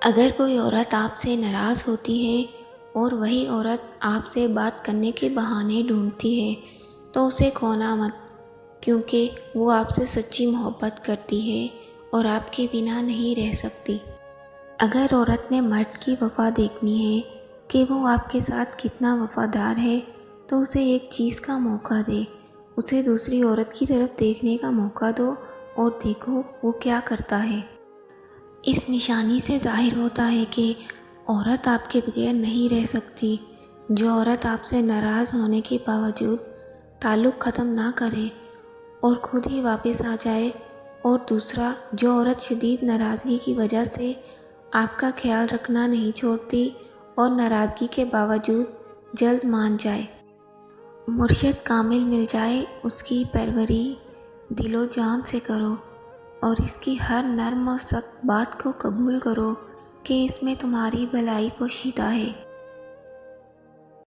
اگر کوئی عورت آپ سے ناراض ہوتی ہے اور وہی عورت آپ سے بات کرنے کے بہانے ڈھونڈتی ہے تو اسے کھونا مت، کیونکہ وہ آپ سے سچی محبت کرتی ہے اور آپ کے بنا نہیں رہ سکتی۔ اگر عورت نے مرد کی وفا دیکھنی ہے کہ وہ آپ کے ساتھ کتنا وفادار ہے تو اسے ایک چیز کا موقع دے، اسے دوسری عورت کی طرف دیکھنے کا موقع دو اور دیکھو وہ کیا کرتا ہے۔ اس نشانی سے ظاہر ہوتا ہے کہ عورت آپ کے بغیر نہیں رہ سکتی۔ جو عورت آپ سے ناراض ہونے کے باوجود تعلق ختم نہ کرے اور خود ہی واپس آ جائے، اور دوسرا جو عورت شدید ناراضگی کی وجہ سے آپ کا خیال رکھنا نہیں چھوڑتی اور ناراضگی کے باوجود جلد مان جائے۔ مرشد کامل مل جائے، اس کی پروری دل و جان سے کرو اور اس کی ہر نرم و سخت بات کو قبول کرو کہ اس میں تمہاری بھلائی پوشیدہ ہے۔